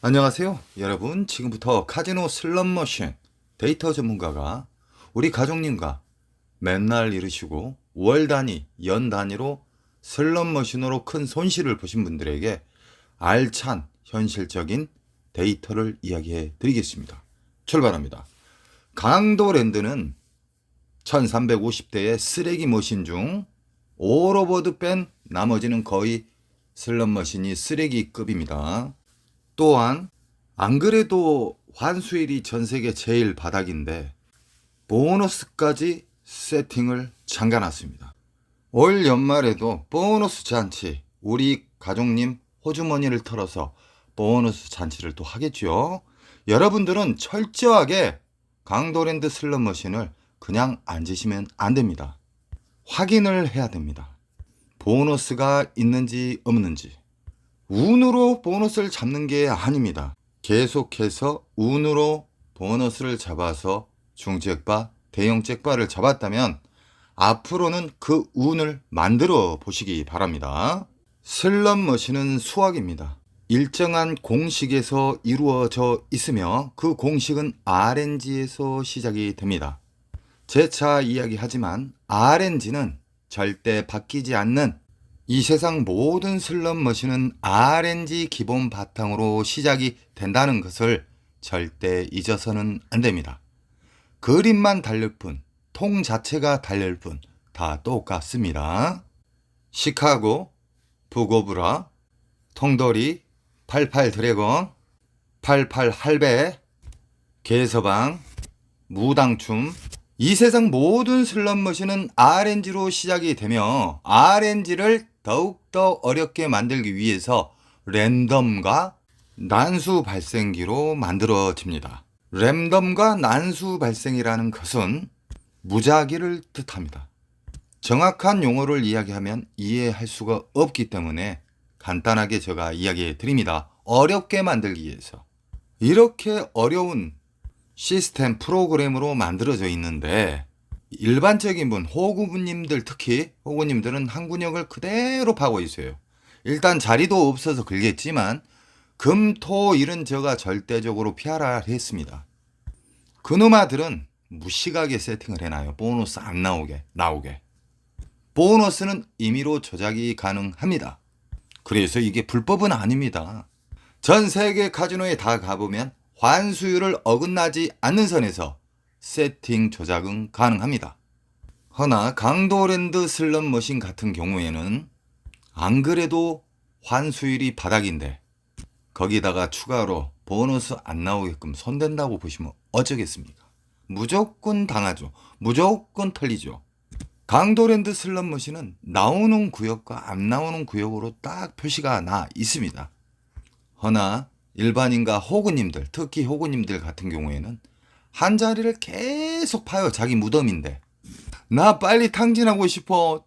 안녕하세요 여러분. 지금부터 카지노 슬롯머신 데이터 전문가가 우리 가족님과 맨날 이르시고 월 단위, 연 단위로 슬롯머신으로 큰 손실을 보신 분들에게 알찬 현실적인 데이터를 이야기해 드리겠습니다. 출발합니다. 강도랜드는 1350대의 쓰레기 머신 중 오로버드 뺀 나머지는 거의 슬롯머신이 쓰레기급입니다. 또한 안 그래도 환수율이 전 세계 제일 바닥인데 보너스까지 세팅을 잠가놨습니다. 올 연말에도 보너스 잔치, 우리 가족님 호주머니를 털어서 보너스 잔치를 또 하겠죠. 여러분들은 철저하게 강도랜드 슬롯머신을 그냥 앉으시면 안 됩니다. 확인을 해야 됩니다. 보너스가 있는지 없는지. 운으로 보너스를 잡는 게 아닙니다. 계속해서 운으로 보너스를 잡아서 중잭바, 대형 잭바를 잡았다면 앞으로는 그 운을 만들어 보시기 바랍니다. 슬롯머신은 수학입니다. 일정한 공식에서 이루어져 있으며 그 공식은 RNG에서 시작이 됩니다. 재차 이야기하지만 RNG는 절대 바뀌지 않는 이 세상 모든 슬롯머신은 RNG 기본 바탕으로 시작이 된다는 것을 절대 잊어서는 안 됩니다. 그림만 다를 뿐, 통 자체가 다를 뿐, 다 똑같습니다. 시카고, 부고브라, 통돌이, 88 드래곤, 88 할배, 개서방, 무당춤, 이 세상 모든 슬롯머신은 RNG로 시작이 되며 RNG를 더욱더 어렵게 만들기 위해서 랜덤과 난수 발생기로 만들어집니다. 랜덤과 난수 발생이라는 것은 무작위를 뜻합니다. 정확한 용어를 이야기하면 이해할 수가 없기 때문에 간단하게 제가 이야기해 드립니다. 어렵게 만들기 위해서. 이렇게 어려운 시스템 프로그램으로 만들어져 있는데 일반적인 분, 호구님들 특히 호구님들은 한군역을 그대로 파고 있어요. 일단 자리도 없어서 걸겠지만 금, 토, 일은 제가 절대적으로 피하라 했습니다. 그놈아들은 무식하게 세팅을 해놔요. 보너스 안 나오게. 보너스는 임의로 조작이 가능합니다. 그래서 이게 불법은 아닙니다. 전 세계 카지노에 다 가보면 환수율을 어긋나지 않는 선에서 세팅 조작은 가능합니다. 허나 강도랜드 슬롯머신 같은 경우에는 안 그래도 환수율이 바닥인데 거기다가 추가로 보너스 안 나오게끔 손댄다고 보시면 어쩌겠습니까? 무조건 당하죠. 무조건 털리죠. 강도랜드 슬롯머신은 나오는 구역과 안 나오는 구역으로 딱 표시가 나 있습니다. 허나 일반인과 호구님들, 특히 호구님들 같은 경우에는 한 자리를 계속 파요. 자기 무덤인데. 나 빨리 탕진하고 싶어.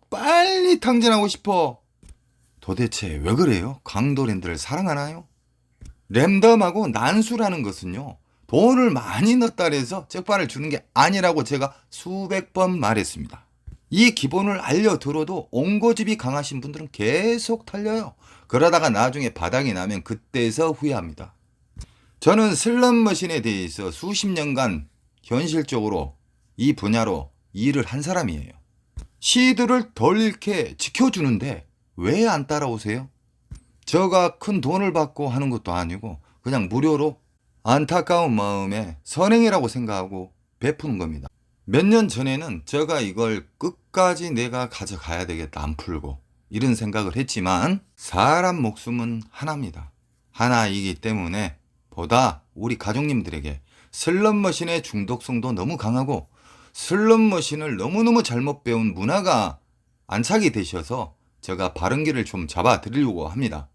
도대체 왜 그래요? 강도랜드를 사랑하나요? 랜덤하고 난수라는 것은요. 돈을 많이 넣었다 해서 잭바를 주는 게 아니라고 제가 수백 번 말했습니다. 이 기본을 알려들어도 옹고집이 강하신 분들은 계속 털려요. 그러다가 나중에 바닥이 나면 그때서 후회합니다. 저는 슬롯머신에 대해서 수십 년간 현실적으로 이 분야로 일을 한 사람이에요. 시드를 덜 잃게 지켜주는데 왜 안 따라오세요? 제가 큰 돈을 받고 하는 것도 아니고 그냥 무료로 안타까운 마음에 선행이라고 생각하고 베푸는 겁니다. 몇 년 전에는 제가 이걸 끝까지 내가 가져가야 되겠다, 안 풀고 이런 생각을 했지만 사람 목숨은 하나입니다. 하나이기 때문에 보다 우리 가족님들에게 슬롯머신의 중독성도 너무 강하고 슬롯머신을 너무너무 잘못 배운 문화가 안착이 되셔서 제가 바른 길을 좀 잡아 드리려고 합니다.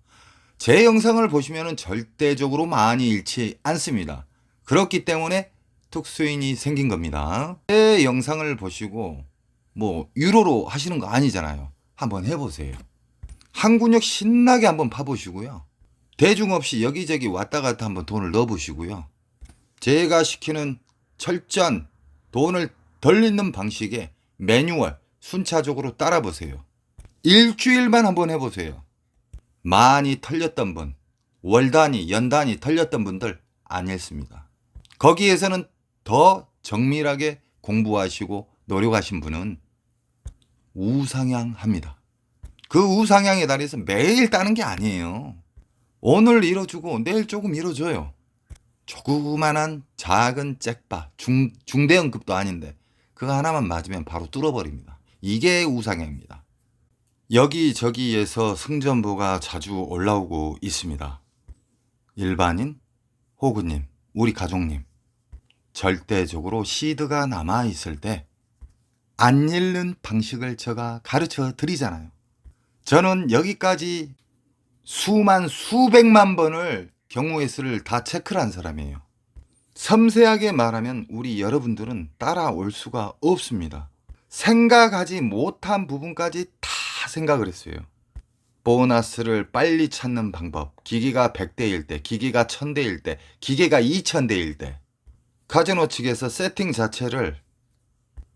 제 영상을 보시면 절대적으로 많이 잃지 않습니다. 그렇기 때문에 특수인이 생긴 겁니다. 제 영상을 보시고 유료로 하시는 거 아니잖아요. 한번 해보세요. 한군역 신나게 한번 파보시고요. 대중 없이 여기저기 왔다 갔다 한번 돈을 넣어보시고요. 제가 시키는 철저한 돈을 덜 잃는 방식의 매뉴얼 순차적으로 따라보세요. 일주일만 한번 해보세요. 많이 털렸던 분, 월 단위, 연 단위 털렸던 분들 아니었습니다. 거기에서는 더 정밀하게 공부하시고 노력하신 분은 우상향 합니다. 그 우상향에 달해서 매일 따는 게 아니에요. 오늘 잃어주고 내일 조금 잃어줘요. 조그만한 작은 잭바, 중대형급도 아닌데 그거 하나만 맞으면 바로 뚫어버립니다. 이게 우상향입니다. 여기저기에서 승전보가 자주 올라오고 있습니다. 일반인, 호구님, 우리 가족님, 절대적으로 시드가 남아있을 때 안 잃는 방식을 제가 가르쳐 드리잖아요. 저는 여기까지 수백만 번을 경우의 수를 다 체크를 한 사람이에요. 섬세하게 말하면 우리 여러분들은 따라올 수가 없습니다. 생각하지 못한 부분까지 다 생각을 했어요. 보너스를 빨리 찾는 방법, 기계가 100대일 때, 기계가 1000대일 때, 기계가 2000대일 때, 카지노 측에서 세팅 자체를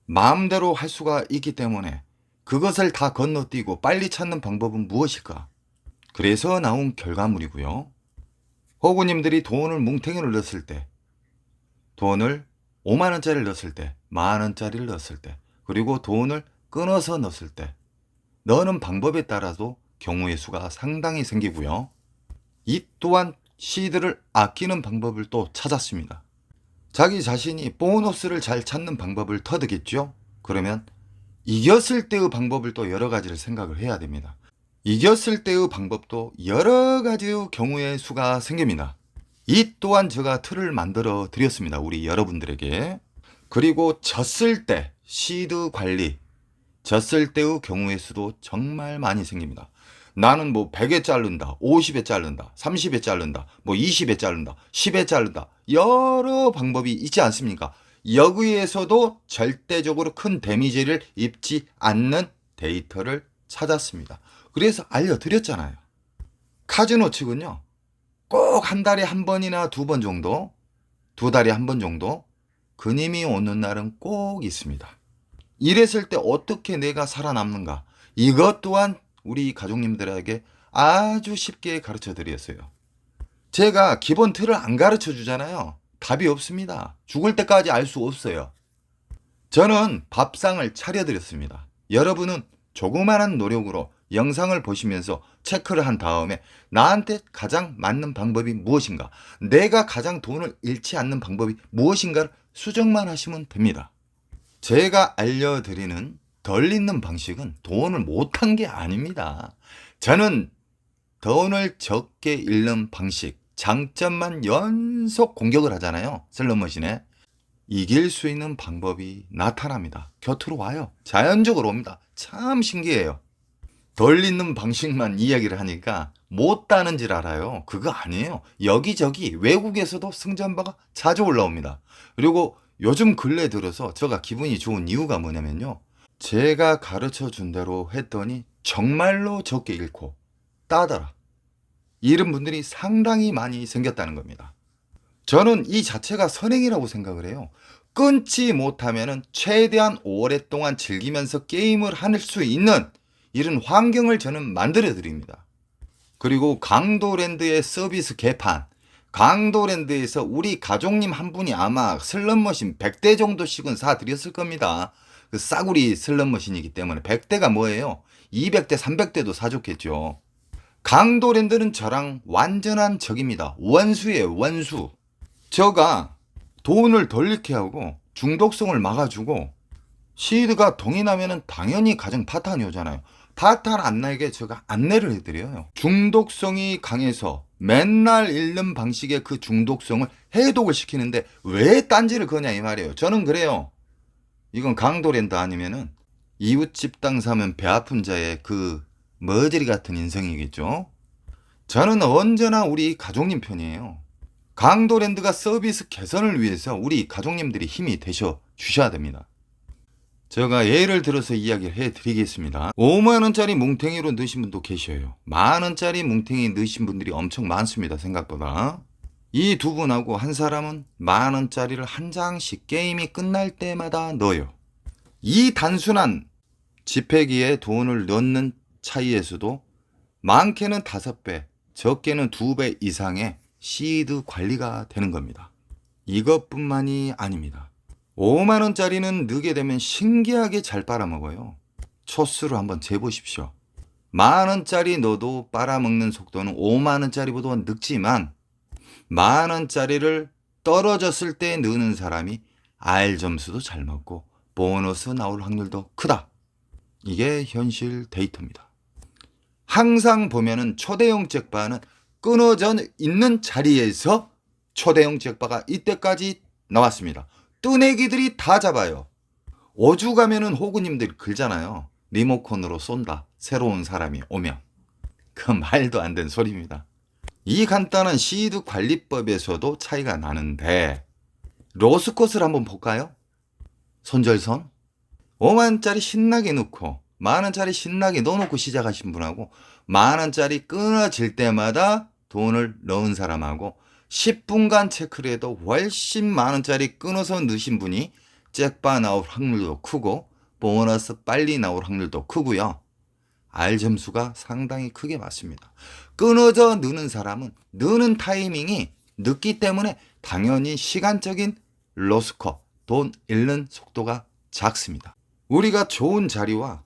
마음대로 할 수가 있기 때문에 그것을 다 건너뛰고 빨리 찾는 방법은 무엇일까? 그래서 나온 결과물이고요. 호구님들이 돈을 뭉탱이를 넣었을 때, 돈을 5만원짜리를 넣었을 때, 만원짜리를 넣었을 때, 그리고 돈을 끊어서 넣었을 때, 넣는 방법에 따라서 경우의 수가 상당히 생기고요. 이 또한 시드를 아끼는 방법을 또 찾았습니다. 자기 자신이 보너스를 잘 찾는 방법을 터득했죠. 그러면 이겼을 때의 방법을 또 여러 가지를 생각을 해야 됩니다. 이겼을 때의 방법도 여러 가지의 경우의 수가 생깁니다. 이 또한 제가 틀을 만들어 드렸습니다. 우리 여러분들에게. 그리고 졌을 때 시드 관리, 졌을 때의 경우의 수도 정말 많이 생깁니다. 나는 뭐 100에 자른다, 50에 자른다, 30에 자른다, 뭐 20에 자른다, 10에 자른다. 여러 방법이 있지 않습니까? 여기에서도 절대적으로 큰 데미지를 입지 않는 데이터를 찾았습니다. 그래서 알려드렸잖아요. 카지노 측은요, 꼭 한 달에 한 번이나 두 번 정도, 두 달에 한 번 정도 그님이 오는 날은 꼭 있습니다. 이랬을 때 어떻게 내가 살아남는가? 이것 또한 우리 가족님들에게 아주 쉽게 가르쳐 드렸어요. 제가 기본 틀을 안 가르쳐 주잖아요. 답이 없습니다. 죽을 때까지 알 수 없어요. 저는 밥상을 차려드렸습니다. 여러분은 조그마한 노력으로 영상을 보시면서 체크를 한 다음에 나한테 가장 맞는 방법이 무엇인가, 내가 가장 돈을 잃지 않는 방법이 무엇인가를 수정만 하시면 됩니다. 제가 알려드리는 덜 잃는 방식은 돈을 못한 게 아닙니다. 저는 돈을 적게 잃는 방식, 장점만 연속 공격을 하잖아요. 슬롯머신에. 이길 수 있는 방법이 나타납니다. 곁으로 와요. 자연적으로 옵니다. 참 신기해요. 덜 잃는 방식만 이야기를 하니까 못 따는 줄 알아요. 그거 아니에요. 여기저기 외국에서도 승전보가 자주 올라옵니다. 그리고 요즘 근래 들어서 제가 기분이 좋은 이유가 뭐냐면요. 제가 가르쳐 준 대로 했더니 정말로 적게 잃고 따더라. 이런 분들이 상당히 많이 생겼다는 겁니다. 저는 이 자체가 선행이라고 생각을 해요. 끊지 못하면 최대한 오랫동안 즐기면서 게임을 할 수 있는 이런 환경을 저는 만들어 드립니다. 그리고 강도랜드의 서비스 개판, 강도랜드에서 우리 가족님 한 분이 아마 슬롯머신 100대 정도씩은 사드렸을 겁니다. 그 싸구리 슬롯머신이기 때문에 100대가 뭐예요? 200대, 300대도 사줬겠죠. 강도랜드는 저랑 완전한 적입니다. 원수예요, 원수. 제가 돈을 덜 잃게 하고 중독성을 막아주고 시드가 동이 나면은 당연히 가정 파탄이 오잖아요. 파탄 안 나게 제가 안내를 해드려요. 중독성이 강해서 맨날 잃는 방식의 그 중독성을 해독을 시키는데 왜 딴지를 거냐 이 말이에요. 저는 그래요. 이건 강도랜드 아니면은 이웃집 땅 사면 배 아픈 자의 그 머저리 같은 인성이겠죠. 저는 언제나 우리 가족님 편이에요. 강도랜드가 서비스 개선을 위해서 우리 가족님들이 힘이 되셔 주셔야 됩니다. 제가 예를 들어서 이야기를 해드리겠습니다. 5만원짜리 뭉탱이로 넣으신 분도 계셔요. 만원짜리 뭉탱이 넣으신 분들이 엄청 많습니다. 생각보다. 이 두 분하고 한 사람은 만원짜리를 한 장씩 게임이 끝날 때마다 넣어요. 이 단순한 지폐기에 돈을 넣는 차이에서도 많게는 5배, 적게는 2배 이상의 시드 관리가 되는 겁니다. 이것뿐만이 아닙니다. 5만원짜리는 넣게 되면 신기하게 잘 빨아먹어요. 초수를 한번 재보십시오. 만원짜리 넣어도 빨아먹는 속도는 5만원짜리보다 늦지만 만원짜리를 떨어졌을 때 넣는 사람이 R 점수도 잘 먹고 보너스 나올 확률도 크다. 이게 현실 데이터입니다. 항상 보면은 초대형 잭바는 끊어져 있는 자리에서 초대형 잭바가 이때까지 나왔습니다. 뜨내기들이 다 잡아요. 오죽하면은 호구님들이 글잖아요. 리모컨으로 쏜다. 새로운 사람이 오면. 그 말도 안 되는 소리입니다. 이 간단한 시드 관리법에서도 차이가 나는데 로스컷을 한번 볼까요? 손절선 5만원짜리 신나게 넣고 만원짜리 신나게 넣어놓고 시작하신 분하고 만원짜리 끊어질 때마다 돈을 넣은 사람하고 10분간 체크를 해도 훨씬 만원짜리 끊어서 넣으신 분이 잭바 나올 확률도 크고 보너스 빨리 나올 확률도 크고요. R 점수가 상당히 크게 맞습니다. 끊어져 넣는 사람은 넣는 타이밍이 늦기 때문에 당연히 시간적인 로스컷, 돈 잃는 속도가 작습니다. 우리가 좋은 자리와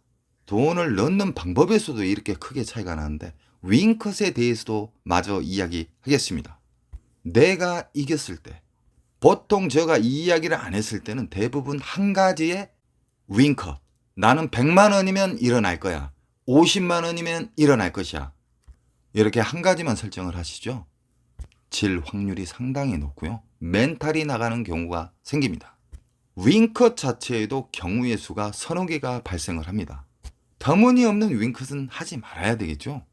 돈을 넣는 방법에서도 이렇게 크게 차이가 나는데 윙컷에 대해서도 마저 이야기하겠습니다. 내가 이겼을 때 보통 제가 이 이야기를 안 했을 때는 대부분 한 가지의 윙컷 나는 100만원이면 일어날 거야 50만원이면 일어날 것이야 이렇게 한 가지만 설정을 하시죠. 질 확률이 상당히 높고요. 멘탈이 나가는 경우가 생깁니다. 윙컷 자체에도 경우의 수가 서너 개가 발생을 합니다. 터무니없는 윙컷은 하지 말아야 되겠죠.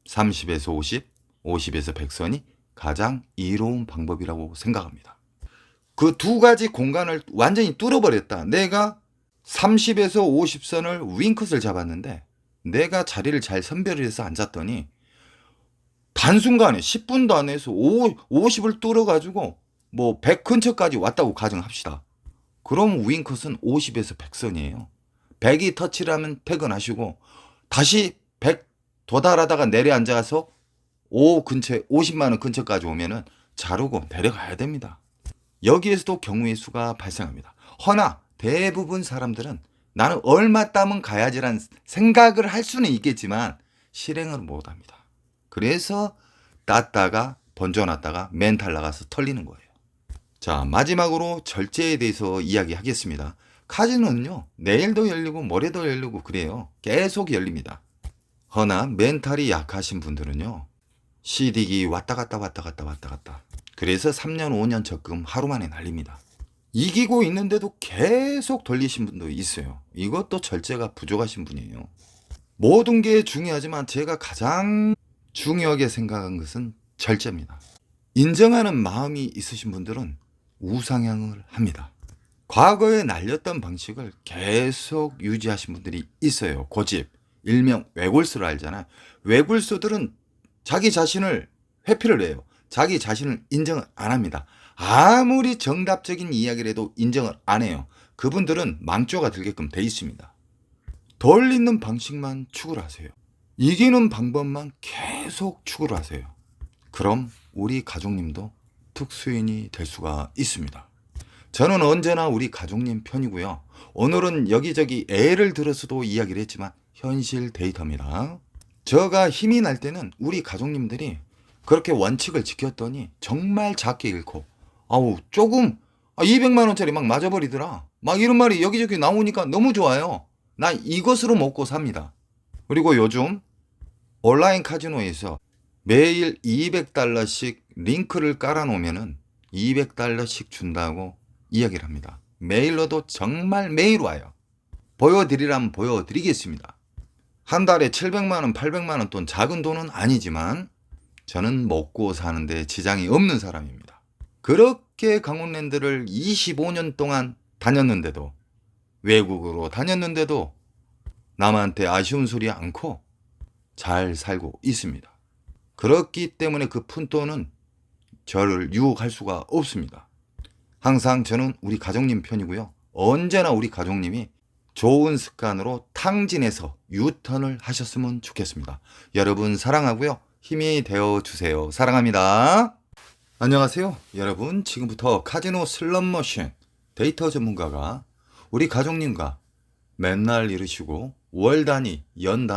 30에서 50, 50에서 100선이 가장 이로운 방법이라고 생각합니다. 그 두 가지 공간을 완전히 뚫어버렸다. 내가 30에서 50선을 윙컷을 잡았는데 내가 자리를 잘 선별해서 앉았더니 단순간에 10분도 안 해서 50을 뚫어가지고 뭐 100 근처까지 왔다고 가정합시다. 그럼 윙컷은 50에서 100선이에요. 100이 터치를 하면 퇴근하시고 다시 100 도달하다가 내려앉아서 50만원 근처까지 오면은 자르고 내려가야 됩니다. 여기에서도 경우의 수가 발생합니다. 허나 대부분 사람들은 나는 얼마 따면 가야지란 생각을 할 수는 있겠지만 실행을 못합니다. 그래서 땄다가 번져놨다가 멘탈 나가서 털리는 거예요. 자, 마지막으로 절제에 대해서 이야기하겠습니다. 카지노는요 내일도 열리고 모레도 열리고 그래요. 계속 열립니다. 허나 멘탈이 약하신 분들은요 CD기 왔다 갔다 그래서 3년 5년 적금 하루 만에 날립니다. 이기고 있는데도 계속 돌리신 분도 있어요. 이것도 절제가 부족하신 분이에요. 모든 게 중요하지만 제가 가장 중요하게 생각한 것은 절제입니다. 인정하는 마음이 있으신 분들은 우상향을 합니다. 과거에 날렸던 방식을 계속 유지하신 분들이 있어요. 고집, 일명 외골수를 알잖아요. 외골수들은 자기 자신을 회피를 해요. 자기 자신을 인정을 안 합니다. 아무리 정답적인 이야기를 해도 인정을 안 해요. 그분들은 망조가 들게끔 돼 있습니다. 돌리는 방식만 추구를 하세요. 이기는 방법만 계속 추구를 하세요. 그럼 우리 가족님도 특수인이 될 수가 있습니다. 저는 언제나 우리 가족님 편이고요. 오늘은 여기저기 애를 들어서도 이야기를 했지만 현실 데이터입니다. 제가 힘이 날 때는 우리 가족님들이 그렇게 원칙을 지켰더니 정말 작게 잃고 조금 200만원짜리 막 맞아버리더라. 막 이런 말이 여기저기 나오니까 너무 좋아요. 나 이것으로 먹고 삽니다. 그리고 요즘 온라인 카지노에서 매일 200달러씩 링크를 깔아놓으면 200달러씩 준다고 이야기를 합니다. 메일로도 정말 매일 와요. 보여드리라면 보여드리겠습니다. 한 달에 700만원, 800만원 돈 작은 돈은 아니지만 저는 먹고 사는데 지장이 없는 사람입니다. 그렇게 강원랜드를 25년 동안 다녔는데도 외국으로 다녔는데도 남한테 아쉬운 소리 않고 잘 살고 있습니다. 그렇기 때문에 그 푼돈은 저를 유혹할 수가 없습니다. 항상 저는 우리 가족님 편이고요. 언제나 우리 가족님이 좋은 습관으로 탕진해서 유턴을 하셨으면 좋겠습니다. 여러분 사랑하고요. 힘이 되어주세요. 사랑합니다. 안녕하세요. 여러분, 지금부터 카지노 슬롯머신 데이터 전문가가 우리 가족님과 맨날 이르시고 월 단위, 연 단위